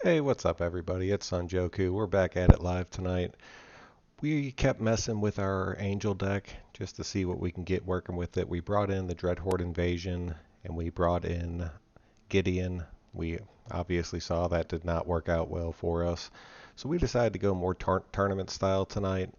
Hey, what's up, everybody? It's Sunjoku. We're back at it live tonight. We kept messing with our Angel deck just to see what we can get working with it. We brought in the Dreadhorde Invasion and we brought in Gideon. We obviously saw that did not work out well for us. So we decided to go more tournament style tonight.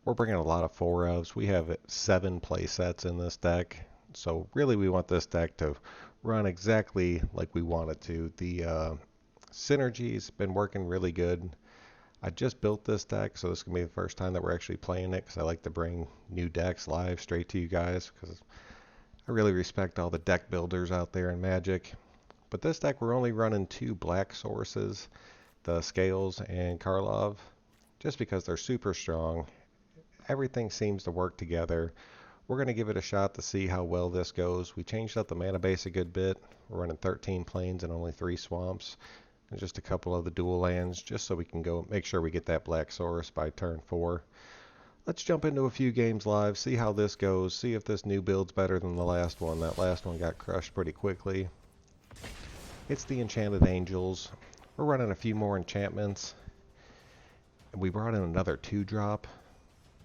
We're bringing a lot of 4-ofs. We have 7 play sets in this deck. So really we want this deck to run exactly like we want it to. The synergy's been working really good. I just built this deck, so this is going to be the first time that we're actually playing it because I like to bring new decks live straight to you guys because I really respect all the deck builders out there in Magic. But this deck, we're only running 2 black sources, the Scales and Karlov, just because they're super strong. Everything seems to work together. We're going to give it a shot to see how well this goes. We changed up the mana base a good bit. We're running 13 plains and only 3 swamps. And just a couple of the dual lands, just so we can go make sure we get that black source by turn 4. Let's jump into a few games live, see how this goes, see if this new build's better than the last one. That last one got crushed pretty quickly. It's the Enchanted Angels. We're running a few more enchantments. And we brought in another 2-drop.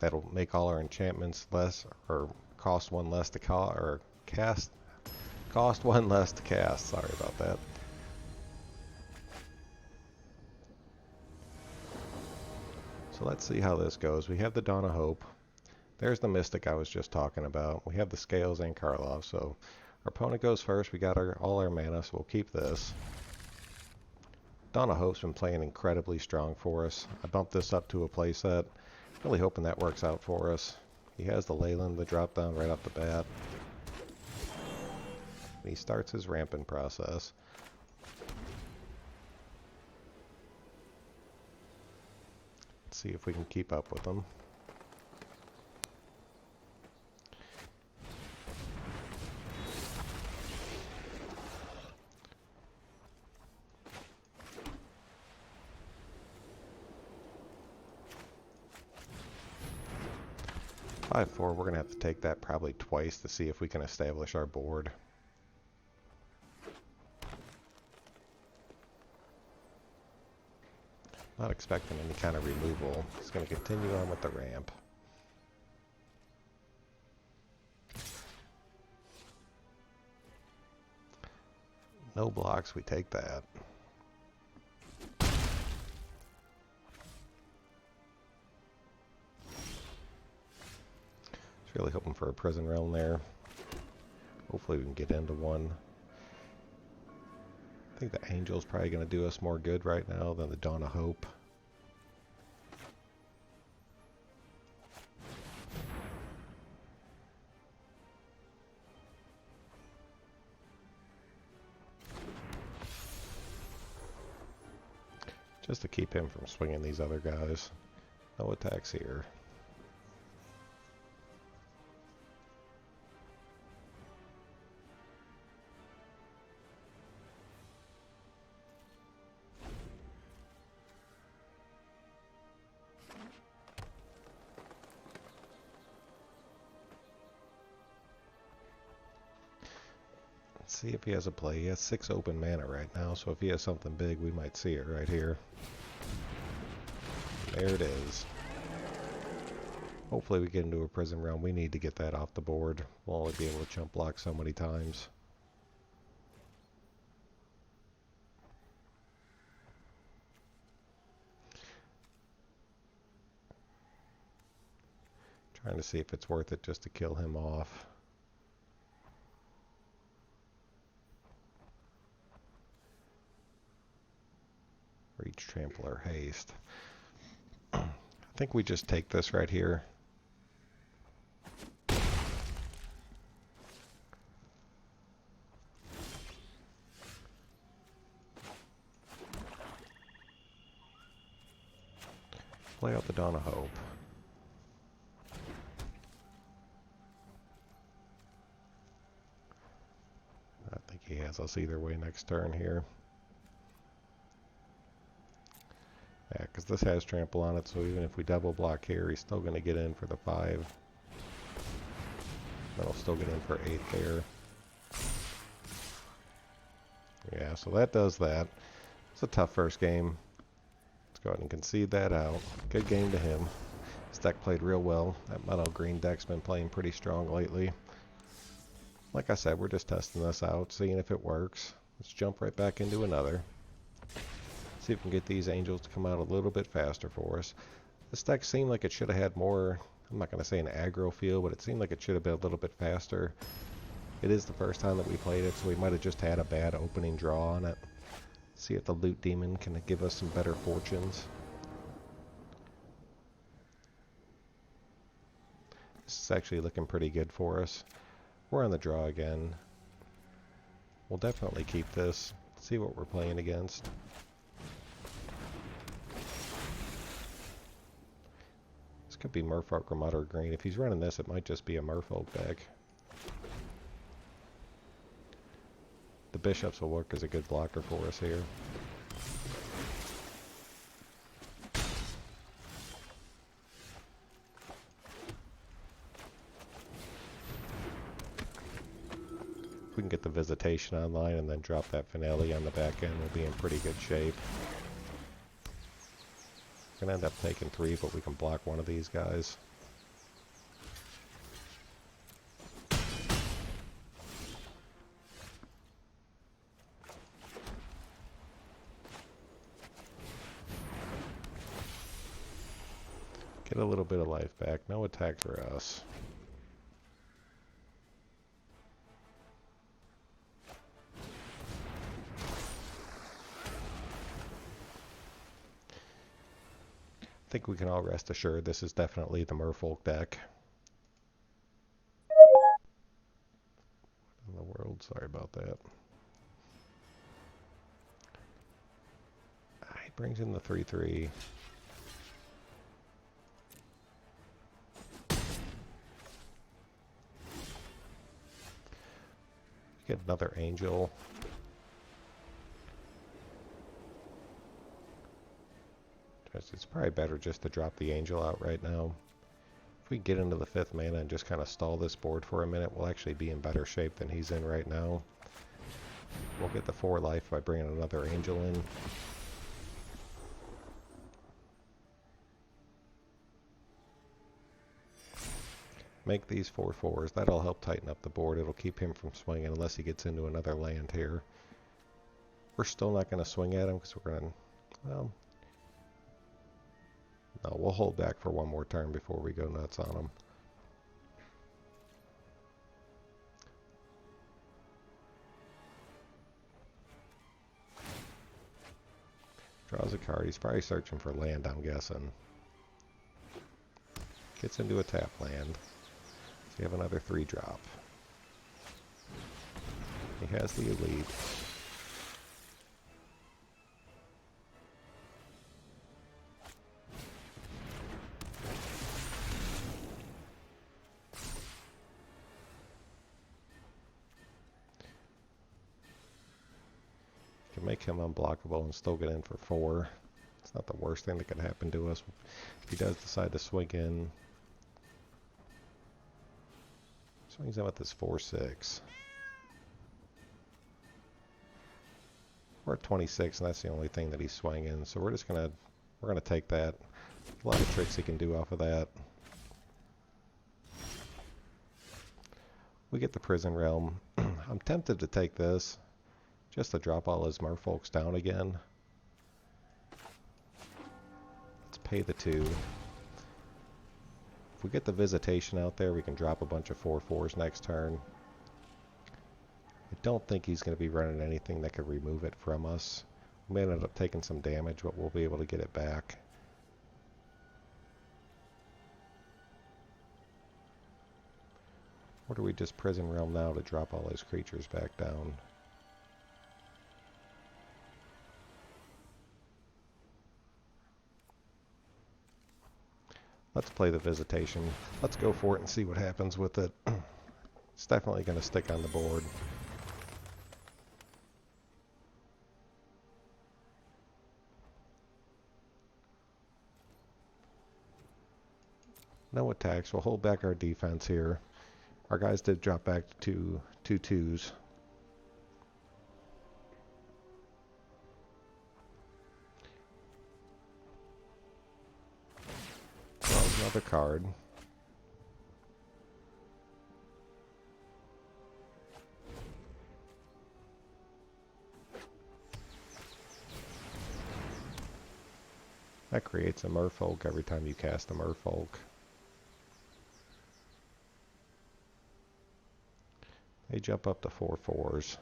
That'll make all our enchantments less, or cost 1 less to cast. Cost 1 less to cast. Sorry about that. So let's see how this goes. We have the Dawn of Hope. There's the Mystic I was just talking about. We have the Scales and Karlov. So our opponent goes first. We got all our mana, so we'll keep this. Dawn of Hope's been playing incredibly strong for us. I bumped this up to a playset. Really hoping that works out for us. He has the Leyland, the drop down right off the bat. And he starts his ramping process. See if we can keep up with them. Five, 4, we're going to have to take that probably twice to see if we can establish our board. Not expecting any kind of removal. He's going to continue on with the ramp. No blocks, we take that. Just really hoping for a prison realm there. Hopefully we can get into one. I think the Angel's probably going to do us more good right now than the Dawn of Hope. Just to keep him from swinging these other guys. No attacks here. See if he has a play. He has 6 open mana right now, so if he has something big, we might see it right here. There it is. Hopefully we get into a prison realm. We need to get that off the board. We'll only be able to chump block so many times. Trying to see if it's worth it just to kill him off. Reach, trample, or haste. I think we just take this right here. Play out the Dawn of Hope. I think he has us either way next turn here. Yeah, because this has trample on it, so even if we double block here, he's still going to get in for the 5. Then I'll still get in for 8 there. Yeah, so that does that. It's a tough first game. Let's go ahead and concede that out. Good game to him. This deck played real well. That mono green deck's been playing pretty strong lately. Like I said, we're just testing this out, seeing if it works. Let's jump right back into another. See if we can get these angels to come out a little bit faster for us. This deck seemed like it should have had more, I'm not going to say an aggro feel, but it seemed like it should have been a little bit faster. It is the first time that we played it, so we might have just had a bad opening draw on it. See if the Loot Demon can give us some better fortunes. This is actually looking pretty good for us. We're on the draw again. We'll definitely keep this. See what we're playing against. This could be Merfolk or Mutter Green. If he's running this, it might just be a Merfolk deck. The bishops will work as a good blocker for us here. If we can get the Visitation online and then drop that Finale on the back end, we'll be in pretty good shape. We're going to end up taking 3, but we can block one of these guys. Get a little bit of life back. No attack for us. I think we can all rest assured this is definitely the Merfolk deck. What in the world? Sorry about that. He brings in the 3/3. Get another angel. It's probably better just to drop the angel out right now. If we get into the 5th mana and just kind of stall this board for a minute, we'll actually be in better shape than he's in right now. We'll get the 4 life by bringing another angel in. Make these 4/4s. That'll help tighten up the board. It'll keep him from swinging unless he gets into another land here. We're still not going to swing at him because we're going to, well, no, we'll hold back for one more turn before we go nuts on him. Draws a card. He's probably searching for land, I'm guessing. Gets into a tap land. So you have another 3-drop. He has the elite. Can make him unblockable and still get in for 4. It's not the worst thing that could happen to us. If he does decide to swing in, swings in with this 4/6. We're at 26, and that's the only thing that he's swinging. So we're gonna take that. A lot of tricks he can do off of that. We get the Prison Realm. I'm tempted to take this, just to drop all his merfolks down again. Let's pay the 2. If we get the Visitation out there, we can drop a bunch of 4/4s next turn. I don't think he's going to be running anything that could remove it from us. We may end up taking some damage, but we'll be able to get it back. Or do we just Prison Realm now to drop all his creatures back down? Let's play the Visitation. Let's go for it and see what happens with it. It's definitely going to stick on the board. No attacks. We'll hold back our defense here. Our guys did drop back to 2/2s. another card. That creates a merfolk every time you cast a merfolk. They jump up to 4/4s.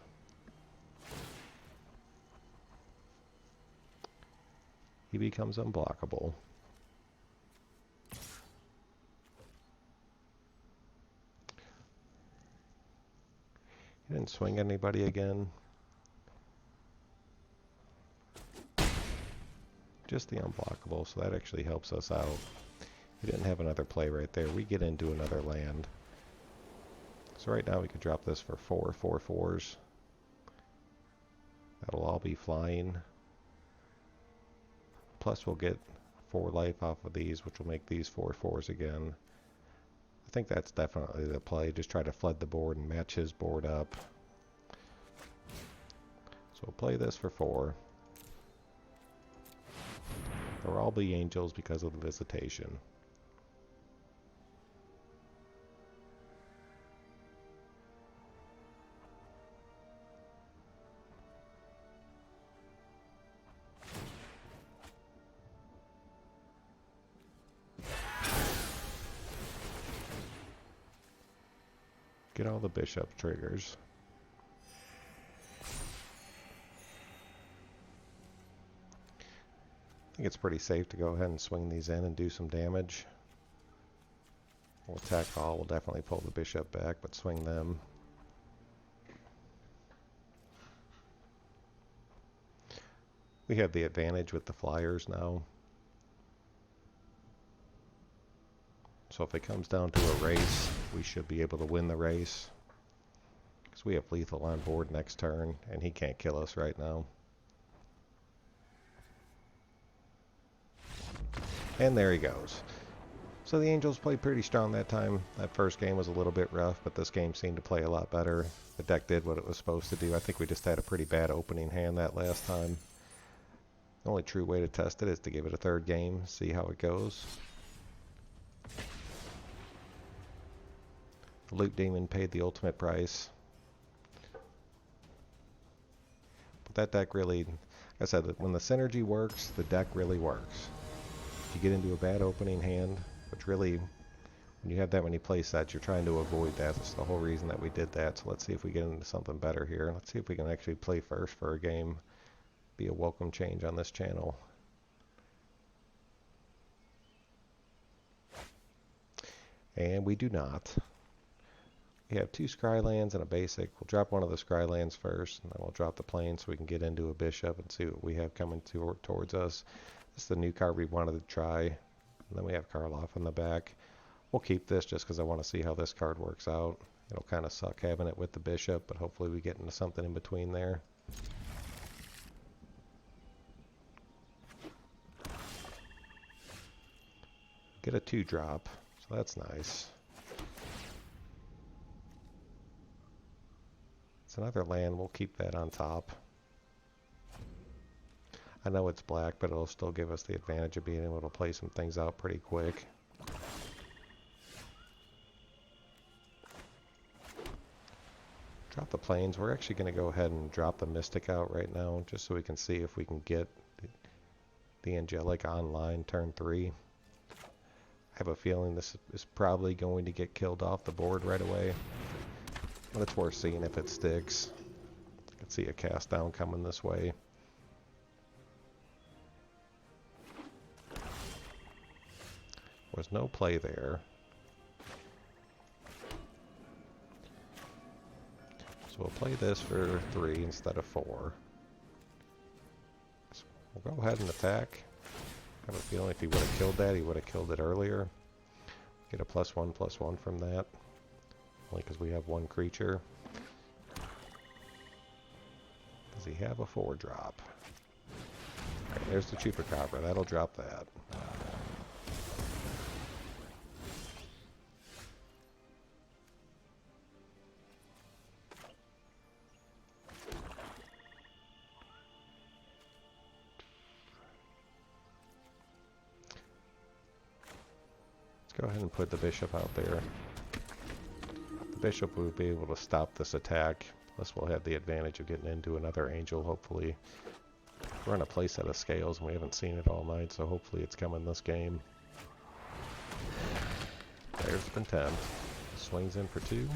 He becomes unblockable. He didn't swing anybody again. Just the unblockable, so that actually helps us out. He didn't have another play right there. We get into another land. So right now we could drop this for 4/4s. That'll all be flying. Plus we'll get 4 life off of these, which will make these 4/4s again. I think that's definitely the play. Just try to flood the board and match his board up. So we'll play this for 4. They'll all be angels because of the visitation. Get all the bishop triggers. I think it's pretty safe to go ahead and swing these in and do some damage. We'll attack all. We'll definitely pull the bishop back, but swing them. We have the advantage with the flyers now. So if it comes down to a race, we should be able to win the race. Because we have lethal on board next turn, and he can't kill us right now. And there he goes. So the Angels played pretty strong that time. That first game was a little bit rough, but this game seemed to play a lot better. The deck did what it was supposed to do. I think we just had a pretty bad opening hand that last time. The only true way to test it is to give it a third game, see how it goes. The Loot Demon paid the ultimate price. But that deck really, like I said, when the synergy works, the deck really works. If you get into a bad opening hand, which really, when you have that many play sets, you're trying to avoid that. That's the whole reason that we did that. So let's see if we get into something better here. Let's see if we can actually play first for a game. Be a welcome change on this channel. And we do not. We have 2 Scrylands and a basic. We'll drop one of the Scrylands first, and then we'll drop the plane so we can get into a bishop and see what we have coming towards us. This is the new card we wanted to try. And then we have Karloff in the back. We'll keep this just because I want to see how this card works out. It'll kind of suck having it with the bishop, but hopefully we get into something in between there. Get a 2-drop, so that's nice. It's another land, we'll keep that on top. I know it's black, but it'll still give us the advantage of being able to play some things out pretty quick. Drop the planes. We're actually going to go ahead and drop the Mystic out right now, just so we can see if we can get the Angelic online turn 3. I have a feeling this is probably going to get killed off the board right away. But it's worth seeing if it sticks. I can see a cast down coming this way. Was no play there. So we'll play this for 3 instead of 4. So we'll go ahead and attack. I have a feeling if he would have killed that, he would have killed it earlier. Get a +1/+1 from that. Only because we have 1 creature. Does he have a 4-drop? Alright, there's the Chupacabra. That'll drop that. Go ahead and put the bishop out there. The bishop will be able to stop this attack. Plus we'll have the advantage of getting into another angel, hopefully. We're on a play set of scales and we haven't seen it all night, so hopefully it's coming this game. There's the 10. Swings in for 2.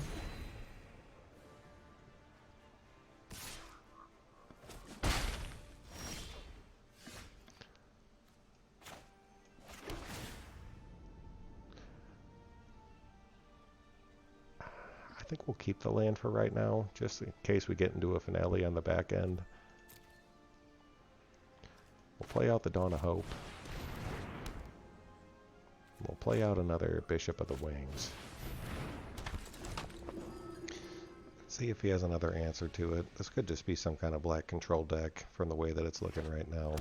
I think we'll keep the land for right now, just in case we get into a finale on the back end. We'll play out the Dawn of Hope. We'll play out another Bishop of the Wings. See if he has another answer to it. This could just be some kind of black control deck from the way that it's looking right now.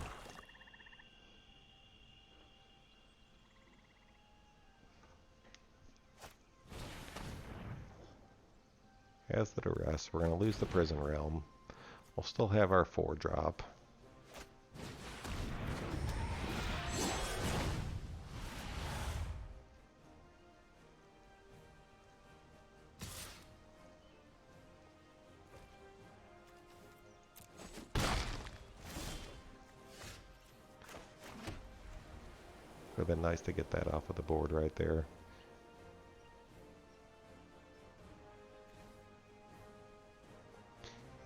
As the duress, we're going to lose the Prison Realm. We'll still have our 4-drop. Would have been nice to get that off of the board right there.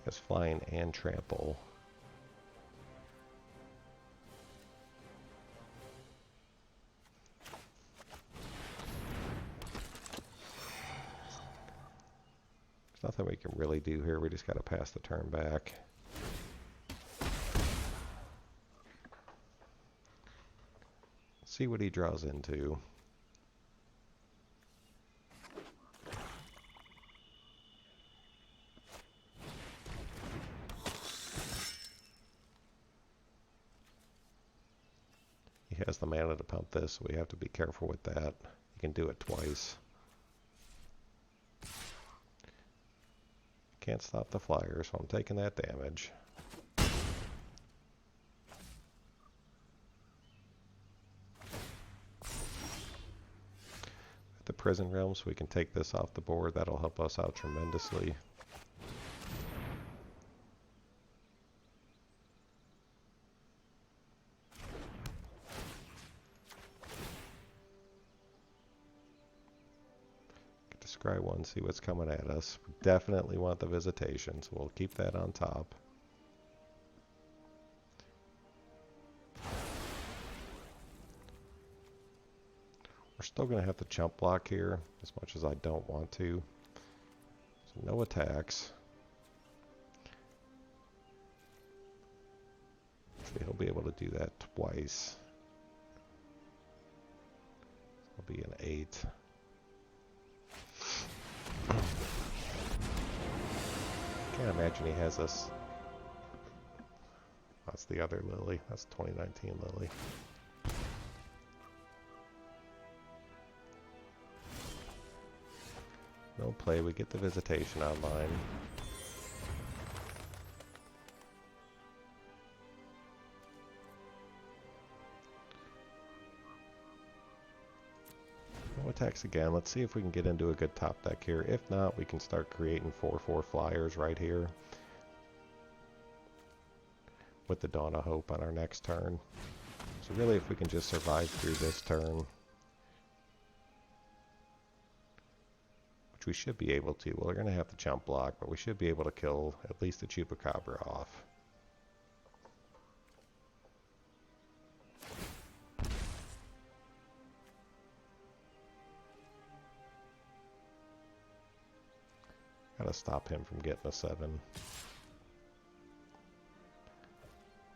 It's flying and trample. There's nothing we can really do here. We just got to pass the turn back. See what he draws into. He has the mana to pump this, so we have to be careful with that. He can do it twice. Can't stop the flyer, so I'm taking that damage. The Prison Realm, so we can take this off the board. That'll help us out tremendously. Get to scry one, see what's coming at us. We definitely want the Visitation, so we'll keep that on top. We're still going to have to chump block here, as much as I don't want to. So no attacks. So he'll be able to do that twice. It'll be an 8. Can't imagine he has this. That's the other Lily. That's 2019 Lily. No play, we get the Visitation online. No attacks again. Let's see if we can get into a good top deck here. If not, we can start creating 4/4 flyers right here with the Dawn of Hope on our next turn. So really, if we can just survive through this turn, which we should be able to. Well, we're going to have to chump block, but we should be able to kill at least the Chupacabra off. Gotta stop him from getting a 7.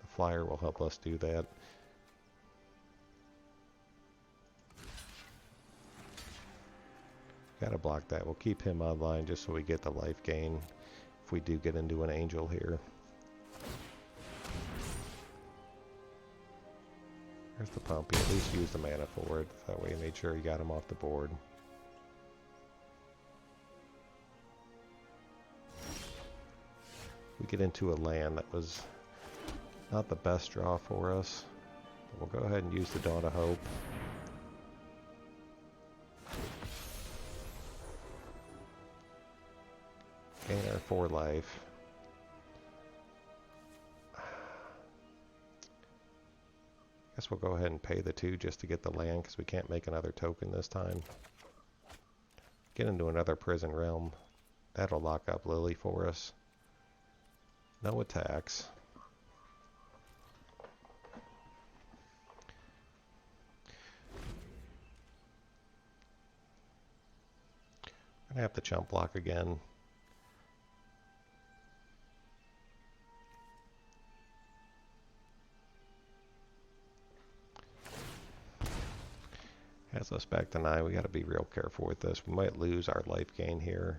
The flyer will help us do that. Gotta block that. We'll keep him online just so we get the life gain if we do get into an angel here. There's the pump. He at least used the mana for it. That way he made sure he got him off the board. We get into a land that was not the best draw for us. But we'll go ahead and use the Dawn of Hope. Gain our 4 life. Guess we'll go ahead and pay the 2 just to get the land because we can't make another token this time. Get into another prison realm. That'll lock up Lily for us. No attacks. I'm gonna have to chump block again. Has us back to 9. We got to be real careful with this. We might lose our life gain here.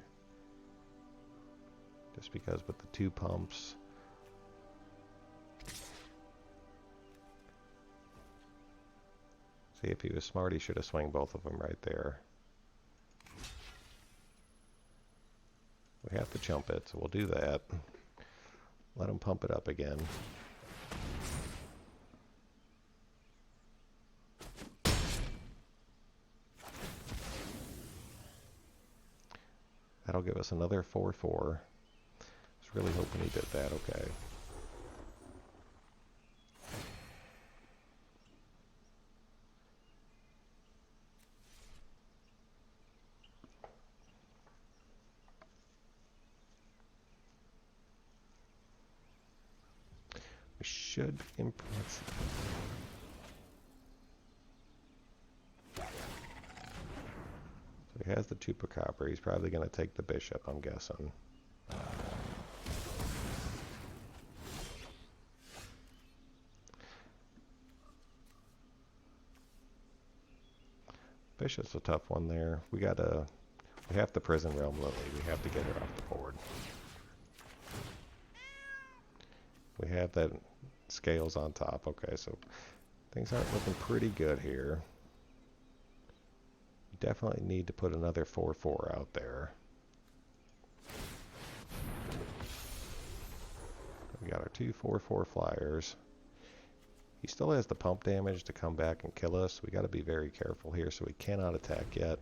Just because with the 2 pumps. See, if he was smart, he should have swung both of them right there. We have to chump it, so we'll do that. Let him pump it up again. That'll give us another 4-4. I was really hoping he did that. Okay. We should impress. So he has the Chupacabra. He's probably going to take the bishop, I'm guessing. Bishop's a tough one there. We have the prison realm Lily. We have to get her off the board. We have that scales on top. Okay, so things aren't looking pretty good here. We definitely need to put another 4-4 out there. We got our 2 4-4 flyers. He still has the pump damage to come back and kill us. We got to be very careful here, so we cannot attack yet.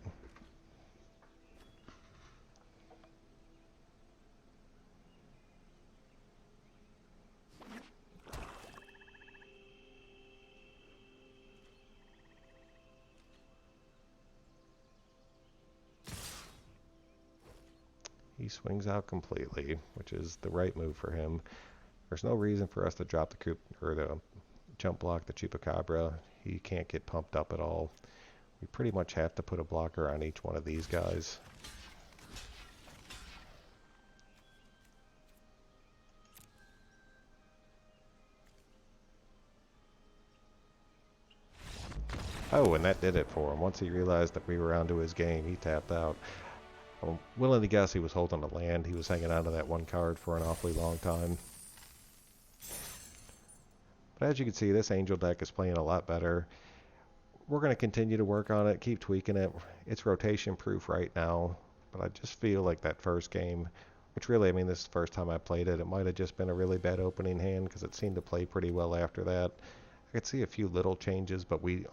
He swings out completely, which is the right move for him. There's no reason for us to drop the coup or the jump block the Chupacabra. He can't get pumped up at all. We pretty much have to put a blocker on each one of these guys. Oh, and that did it for him. Once he realized that we were onto his game, he tapped out. I'm willing to guess he was holding the land. He was hanging on to that one card for an awfully long time. But as you can see, this Angel deck is playing a lot better. We're going to continue to work on it, keep tweaking it. It's rotation proof right now, but I just feel like that first game, which really, I mean, this is the first time I played it. It might have just been a really bad opening hand because it seemed to play pretty well after that. I could see a few little changes, but we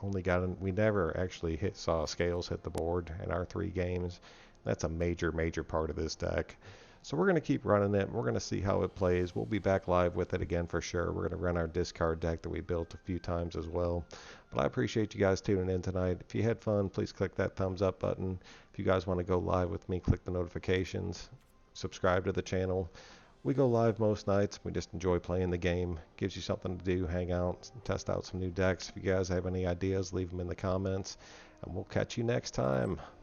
never actually saw scales hit the board in our 3 games. That's a major part of this deck. So we're going to keep running it. We're going to see how it plays. We'll be back live with it again for sure. We're going to run our discard deck that we built a few times as well. But I appreciate you guys tuning in tonight. If you had fun, please click that thumbs up button. If you guys want to go live with me, click the notifications. Subscribe to the channel. We go live most nights. We just enjoy playing the game. Gives you something to do, hang out, test out some new decks. If you guys have any ideas, leave them in the comments. And we'll catch you next time.